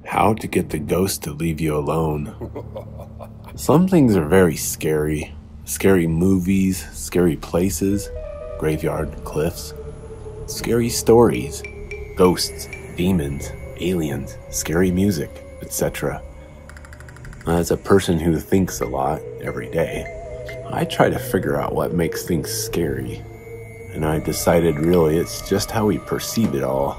How to get the ghost to leave you alone. Some things are very scary. Scary movies, scary places, graveyard, cliffs, scary stories, ghosts, demons, aliens, scary music, etc. As a person who thinks a lot every day, I try to figure out what makes things scary. And I decided really it's just how we perceive it all.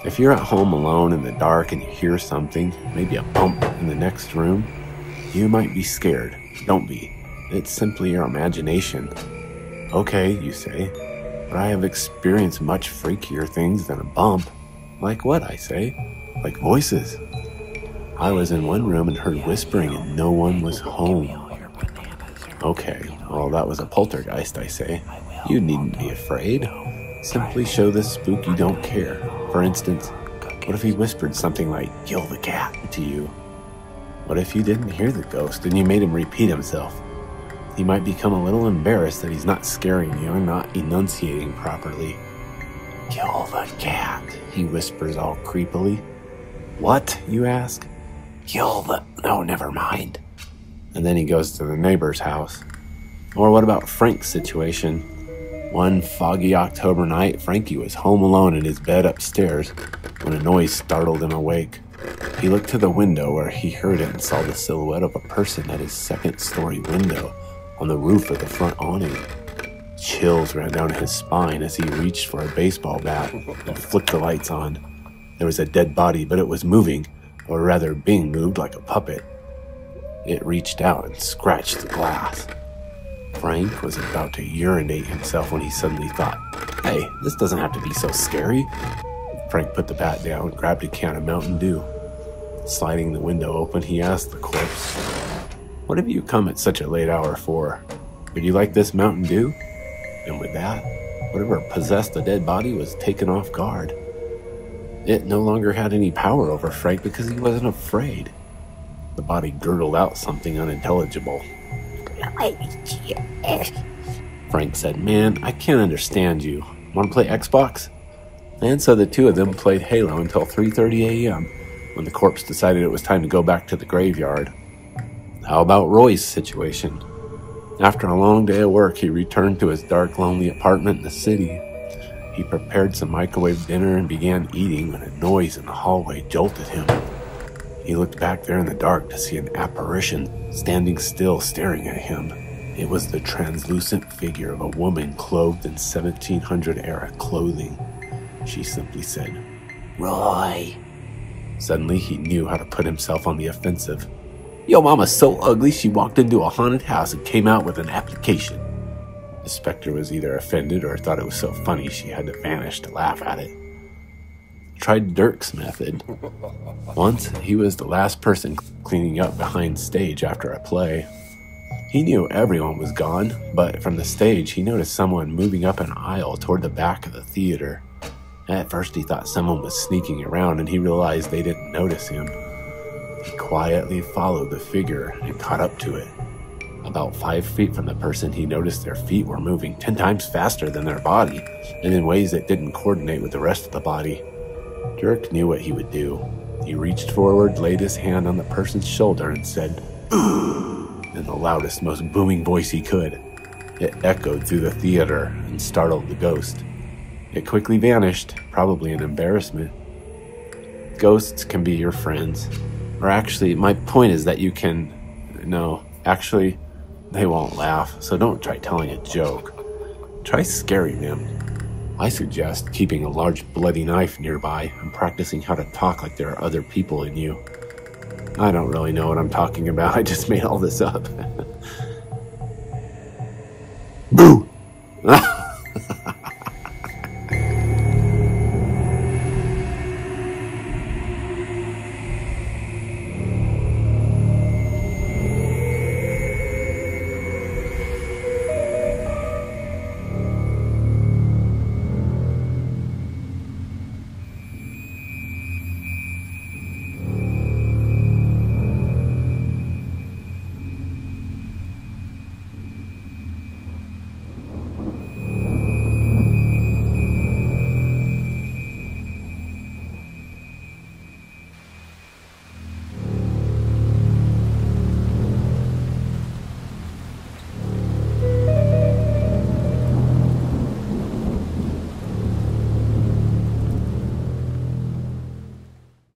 If you're at home alone in the dark and you hear something, maybe a bump in the next room, you might be scared. Don't be. It's simply your imagination. Okay, you say, but I have experienced much freakier things than a bump. Like what, I say? Like voices. I was in one room and heard whispering and no one was home. Okay, well that was a poltergeist, I say. You needn't be afraid. Simply show the spook you don't care. For instance, what if he whispered something like, "Kill the cat," to you? What if you didn't hear the ghost and you made him repeat himself? He might become a little embarrassed that he's not scaring you and not enunciating properly. "Kill the cat," he whispers all creepily. "What?" you ask. "Kill the..." "No, never mind." And then he goes to the neighbor's house. Or what about Frank's situation? One foggy October night, Frankie was home alone in his bed upstairs when a noise startled him awake. He looked to the window where he heard it and saw the silhouette of a person at his second-story window on the roof of the front awning. Chills ran down his spine as he reached for a baseball bat and flicked the lights on. There was a dead body, but it was moving, or rather being moved like a puppet. It reached out and scratched the glass. Frank was about to urinate himself when he suddenly thought, "Hey, this doesn't have to be so scary." Frank put the bat down and grabbed a can of Mountain Dew. Sliding the window open, he asked the corpse, "What have you come at such a late hour for? Would you like this Mountain Dew?" And with that, whatever possessed the dead body was taken off guard. It no longer had any power over Frank because he wasn't afraid. The body gurgled out something unintelligible. Frank said, "Man, I can't understand you. Want to play Xbox?" And so the two of them played Halo until 3:30 a.m. when the corpse decided it was time to go back to the graveyard. How about Roy's situation? After a long day of work, he returned to his dark, lonely apartment in the city. He prepared some microwave dinner and began eating when a noise in the hallway jolted him. He looked back there in the dark to see an apparition standing still, staring at him. It was the translucent figure of a woman clothed in 1700-era clothing. She simply said, "Roy." Suddenly, he knew how to put himself on the offensive. "Yo, mama's so ugly she walked into a haunted house and came out with an application." The specter was either offended or thought it was so funny she had to vanish to laugh at it. Tried Dirk's method. Once, he was the last person cleaning up behind stage after a play. He knew everyone was gone, but from the stage, he noticed someone moving up an aisle toward the back of the theater. At first, he thought someone was sneaking around, and he realized they didn't notice him. He quietly followed the figure and caught up to it. About 5 feet from the person, he noticed their feet were moving 10 times faster than their body, and in ways that didn't coordinate with the rest of the body. Dirk knew what he would do. He reached forward, laid his hand on the person's shoulder, and said, "Ooh," in the loudest, most booming voice he could. It echoed through the theater and startled the ghost. It quickly vanished, probably in embarrassment. Ghosts can be your friends. Or actually, my point is that you can... No, actually, they won't laugh, so don't try telling a joke. Try scaring them. I suggest keeping a large bloody knife nearby and practicing how to talk like there are other people in you. I don't really know what I'm talking about, I just made all this up. Boo!